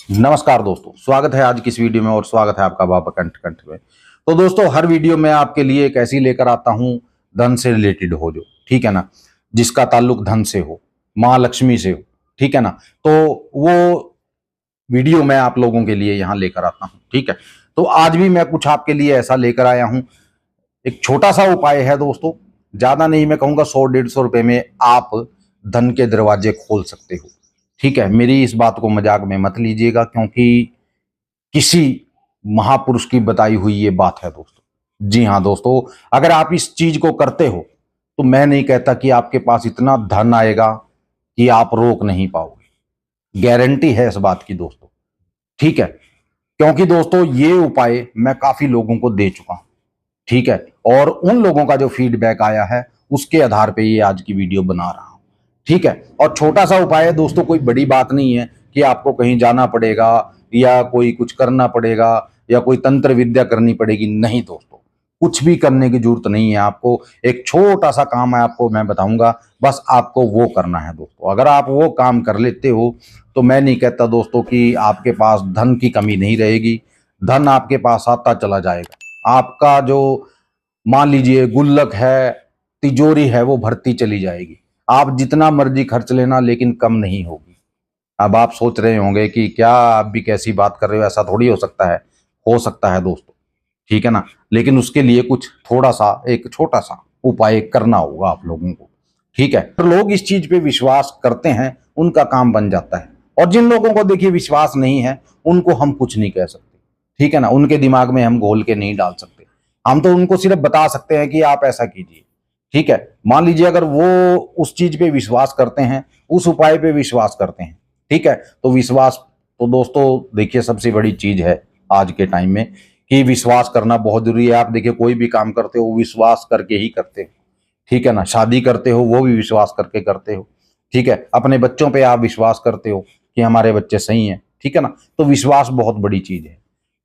नमस्कार दोस्तों, स्वागत है आज की इस वीडियो में और स्वागत है आपका बाबा कंठ कंठ में। तो दोस्तों, हर वीडियो में आपके लिए एक ऐसी लेकर आता हूं धन से रिलेटेड हो, जो ठीक है ना, जिसका ताल्लुक धन से हो, माँ लक्ष्मी से हो, ठीक है ना। तो वो वीडियो मैं आप लोगों के लिए यहाँ लेकर आता हूँ, ठीक है। तो आज भी मैं कुछ आपके लिए ऐसा लेकर आया हूँ। एक छोटा सा उपाय है दोस्तों, ज्यादा नहीं, मैं कहूंगा 100-150 रुपए में आप धन के दरवाजे खोल सकते हो, ठीक है। मेरी इस बात को मजाक में मत लीजिएगा, क्योंकि किसी महापुरुष की बताई हुई ये बात है दोस्तों। जी हाँ दोस्तों, अगर आप इस चीज को करते हो तो मैं नहीं कहता कि आपके पास इतना धन आएगा कि आप रोक नहीं पाओगे। गारंटी है इस बात की दोस्तों, ठीक है। क्योंकि दोस्तों ये उपाय मैं काफी लोगों को दे चुका हूं, ठीक है। और उन लोगों का जो फीडबैक आया है उसके आधार पे ये आज की वीडियो बना रहा हूं, ठीक है। और छोटा सा उपाय है दोस्तों, कोई बड़ी बात नहीं है कि आपको कहीं जाना पड़ेगा या कोई कुछ करना पड़ेगा या कोई तंत्र विद्या करनी पड़ेगी। नहीं दोस्तों, कुछ भी करने की जरूरत नहीं है आपको। एक छोटा सा काम है, आपको मैं बताऊंगा, बस आपको वो करना है दोस्तों। अगर आप वो काम कर लेते हो तो मैं नहीं कहता दोस्तों कि आपके पास धन की कमी नहीं रहेगी। धन आपके पास आता चला जाएगा। आपका जो मान लीजिए गुल्लक है, तिजोरी है, वो भरती चली जाएगी। आप जितना मर्जी खर्च लेना, लेकिन कम नहीं होगी। अब आप सोच रहे होंगे कि क्या आप भी कैसी बात कर रहे हो, ऐसा थोड़ी हो सकता है दोस्तों, ठीक है ना। लेकिन उसके लिए कुछ थोड़ा सा, एक छोटा सा उपाय करना होगा आप लोगों को, ठीक है। तो लोग इस चीज पे विश्वास करते हैं, उनका काम बन जाता है। और जिन लोगों को देखिए विश्वास नहीं है, उनको हम कुछ नहीं कह सकते, ठीक है ना। उनके दिमाग में हम घोल के नहीं डाल सकते। हम तो उनको सिर्फ बता सकते हैं कि आप ऐसा कीजिए, ठीक है। मान लीजिए अगर वो उस चीज पे विश्वास करते हैं, उस उपाय पे विश्वास करते हैं, ठीक है, तो विश्वास तो दोस्तों देखिए सबसे बड़ी चीज है आज के टाइम में, कि विश्वास करना बहुत जरूरी है। आप देखिए कोई भी काम करते हो विश्वास करके ही करते हो, ठीक है ना। शादी करते हो वो भी विश्वास करके करते हो, ठीक है। अपने बच्चों पे आप विश्वास करते हो कि हमारे बच्चे सही हैं, ठीक है ना। तो विश्वास बहुत बड़ी चीज है,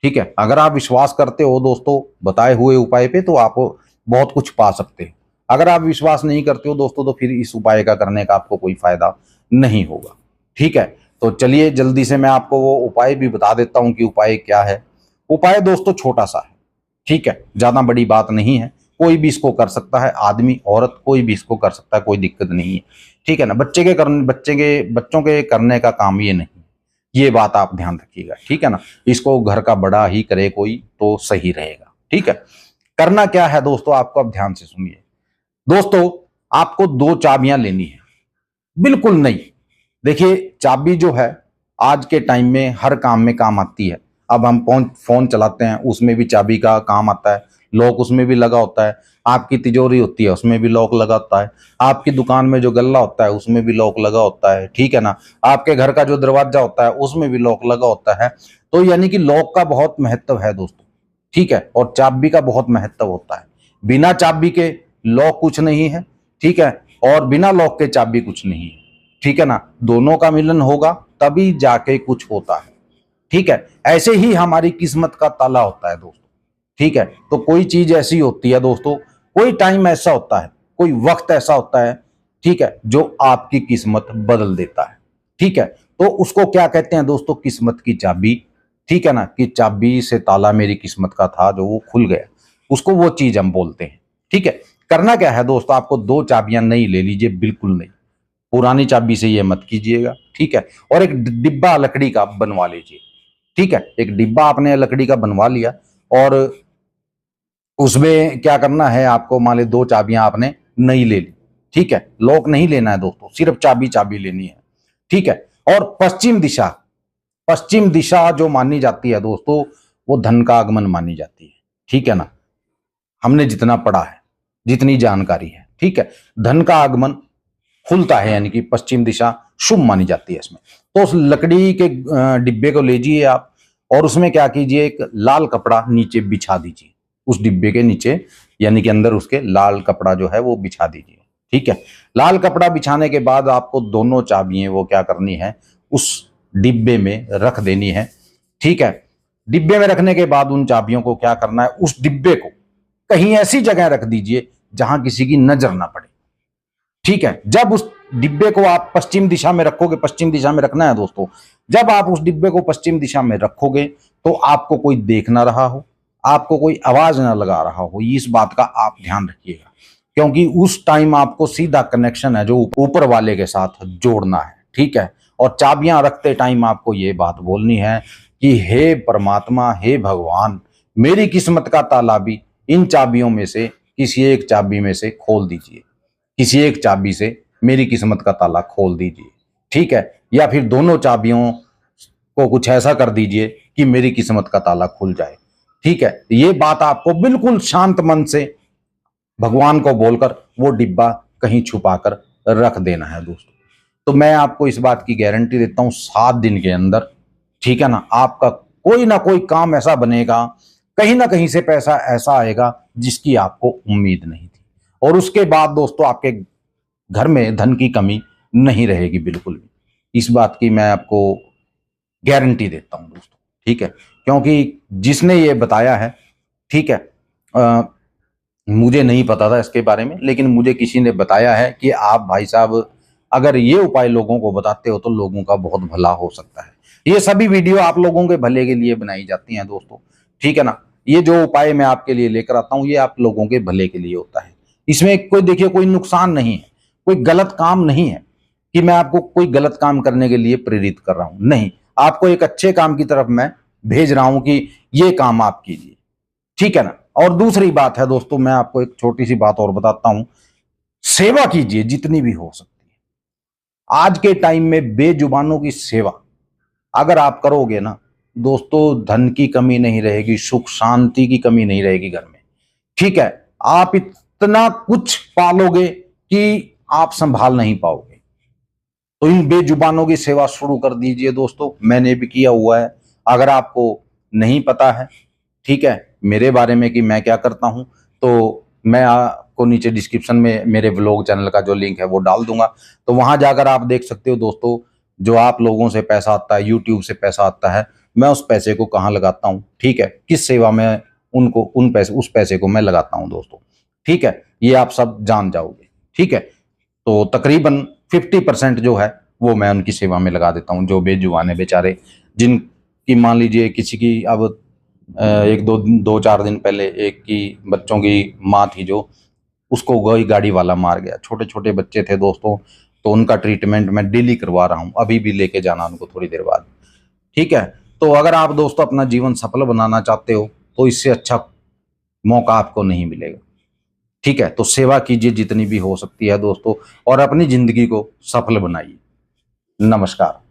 ठीक है। अगर आप विश्वास करते हो दोस्तों बताए हुए उपाय पे, तो आप बहुत कुछ पा सकते हो। अगर आप विश्वास नहीं करते हो दोस्तों, तो फिर इस उपाय का करने का आपको कोई फायदा नहीं होगा, ठीक है। तो चलिए जल्दी से मैं आपको वो उपाय भी बता देता हूं कि उपाय क्या है। उपाय दोस्तों छोटा सा है, ठीक है, ज्यादा बड़ी बात नहीं है। कोई भी इसको कर सकता है, आदमी औरत कोई भी इसको कर सकता है, कोई दिक्कत नहीं है, ठीक है ना। बच्चों के करने का काम ये नहीं, ये बात आप ध्यान रखिएगा, ठीक है ना। इसको घर का बड़ा ही करे कोई तो सही रहेगा, ठीक है। करना क्या है दोस्तों, आपको अब ध्यान से सुनिए दोस्तों। आपको 2 चाबियां लेनी है, बिल्कुल नहीं। देखिए चाबी जो है आज के टाइम में हर काम में काम आती है। अब हम फोन चलाते हैं, उसमें भी चाबी का काम आता है, लॉक उसमें भी लगा होता है। आपकी तिजोरी होती है, उसमें भी लॉक लगा होता है। आपकी दुकान में जो गल्ला होता है उसमें भी लॉक लगा होता है, ठीक है ना। आपके घर का जो दरवाजा होता है उसमें भी लॉक लगा होता है। तो यानी कि लॉक का बहुत महत्व है दोस्तों, ठीक है। और चाबी का बहुत महत्व होता है। बिना चाबी के लॉक कुछ नहीं है, ठीक है। और बिना लॉक के चाबी कुछ नहीं है, ठीक है ना। दोनों का मिलन होगा तभी जाके कुछ होता है, ठीक है। ऐसे ही हमारी किस्मत का ताला होता है दोस्तों, ठीक है। तो कोई चीज ऐसी होती है दोस्तों, कोई टाइम ऐसा होता है, कोई वक्त ऐसा होता है, ठीक है, जो आपकी किस्मत बदल देता है, ठीक है। तो उसको क्या कहते हैं दोस्तों, किस्मत की चाबी, ठीक है ना। कि चाबी से ताला मेरी किस्मत का था जो वो खुल गया, उसको वो चीज हम बोलते हैं, ठीक है। करना क्या है दोस्तों, आपको 2 चाबियां नहीं ले लीजिए, बिल्कुल नहीं। पुरानी चाबी से ये मत कीजिएगा, ठीक है। और एक डिब्बा लकड़ी का बनवा लीजिए, ठीक है। एक डिब्बा आपने लकड़ी का बनवा लिया और उसमें क्या करना है आपको, मान ली 2 चाबियां आपने नहीं ले ली, ठीक है। लॉक नहीं लेना है दोस्तों, सिर्फ चाबी लेनी है, ठीक है। और पश्चिम दिशा जो मानी जाती है दोस्तों, वो धन का आगमन मानी जाती है, ठीक है ना। हमने जितना पढ़ा है, जितनी जानकारी है, ठीक है, धन का आगमन खुलता है, यानी कि पश्चिम दिशा शुभ मानी जाती है इसमें। तो उस लकड़ी के डिब्बे को लीजिए आप, और उसमें क्या कीजिए, एक लाल कपड़ा नीचे बिछा दीजिए उस डिब्बे के नीचे, यानी कि अंदर उसके लाल कपड़ा जो है वो बिछा दीजिए, ठीक है। लाल कपड़ा बिछाने के बाद आपको दोनों चाबियां वो क्या करनी है, उस डिब्बे में रख देनी है, ठीक है। डिब्बे में रखने के बाद उन चाबियों को क्या करना है, उस डिब्बे को कहीं ऐसी जगह रख दीजिए जहां किसी की नजर ना पड़े, ठीक है। जब उस डिब्बे को आप पश्चिम दिशा में रखोगे, पश्चिम दिशा में रखना है दोस्तों। जब आप उस डिब्बे को पश्चिम दिशा में रखोगे तो आपको कोई देख ना रहा हो, आपको कोई आवाज ना लगा रहा हो, इस बात का आप ध्यान रखिएगा, क्योंकि उस टाइम आपको सीधा कनेक्शन है जो ऊपर वाले के साथ जोड़ना है, ठीक है। और चाबियां रखते टाइम आपको ये बात बोलनी है कि हे परमात्मा, हे भगवान, मेरी किस्मत का ताला भी इन चाबियों में से किसी एक चाबी में से खोल दीजिए, किसी एक चाबी से मेरी किस्मत का ताला खोल दीजिए, ठीक है। या फिर दोनों चाबियों को कुछ ऐसा कर दीजिए कि मेरी किस्मत का ताला खुल जाए, ठीक है। ये बात आपको बिल्कुल शांत मन से भगवान को बोलकर वो डिब्बा कहीं छुपाकर रख देना है दोस्तों। तो मैं आपको इस बात की गारंटी देता हूं 7 दिन के अंदर, ठीक है ना, आपका कोई ना कोई काम ऐसा बनेगा, कहीं ना कहीं से पैसा ऐसा आएगा जिसकी आपको उम्मीद नहीं थी। और उसके बाद दोस्तों आपके घर में धन की कमी नहीं रहेगी बिल्कुल भी। इस बात की मैं आपको गारंटी देता हूं दोस्तों, ठीक है। क्योंकि जिसने ये बताया है, ठीक है, मुझे नहीं पता था इसके बारे में, लेकिन मुझे किसी ने बताया है कि आप भाई साहब अगर ये उपाय लोगों को बताते हो तो लोगों का बहुत भला हो सकता है। ये सभी वीडियो आप लोगों के भले के लिए बनाई जाती हैं दोस्तों, ठीक है ना। ये जो उपाय मैं आपके लिए लेकर आता हूं ये आप लोगों के भले के लिए होता है। इसमें कोई देखिए कोई नुकसान नहीं है, कोई गलत काम नहीं है कि मैं आपको कोई गलत काम करने के लिए प्रेरित कर रहा हूं, नहीं, आपको एक अच्छे काम की तरफ मैं भेज रहा हूं कि ये काम आप कीजिए, ठीक है ना। और दूसरी बात है दोस्तों, मैं आपको एक छोटी सी बात और बताता हूं, सेवा कीजिए जितनी भी हो सकती है। आज के टाइम में बेजुबानों की सेवा अगर आप करोगे ना दोस्तों, धन की कमी नहीं रहेगी, सुख शांति की कमी नहीं रहेगी घर में, ठीक है। आप इतना कुछ पालोगे कि आप संभाल नहीं पाओगे। तो इन बेजुबानों की सेवा शुरू कर दीजिए दोस्तों, मैंने भी किया हुआ है। अगर आपको नहीं पता है, ठीक है, मेरे बारे में कि मैं क्या करता हूं, तो मैं आपको नीचे डिस्क्रिप्शन में मेरे व्लॉग चैनल का जो लिंक है वो डाल दूंगा, तो वहां जाकर आप देख सकते हो दोस्तों। जो आप लोगों से पैसा आता है, यूट्यूब से पैसा आता है, मैं उस पैसे को कहाँ लगाता हूँ, ठीक है, किस सेवा में उनको उस पैसे को मैं लगाता हूँ दोस्तों, ठीक है। ये आप सब जान जाओगे, ठीक है। तो तकरीबन 50% जो है वो मैं उनकी सेवा में लगा देता हूँ, जो बेजुबान है बेचारे, जिनकी मान लीजिए किसी की अब एक दो चार दिन पहले एक की बच्चों की माँ थी जो, उसको वही गाड़ी वाला मार गया, छोटे छोटे बच्चे थे दोस्तों। तो उनका ट्रीटमेंट मैं डेली करवा रहा हूँ, अभी भी लेके जाना उनको थोड़ी देर बाद, ठीक है। तो अगर आप दोस्तों अपना जीवन सफल बनाना चाहते हो तो इससे अच्छा मौका आपको नहीं मिलेगा, ठीक है। तो सेवा कीजिए जितनी भी हो सकती है दोस्तों, और अपनी जिंदगी को सफल बनाइए। नमस्कार।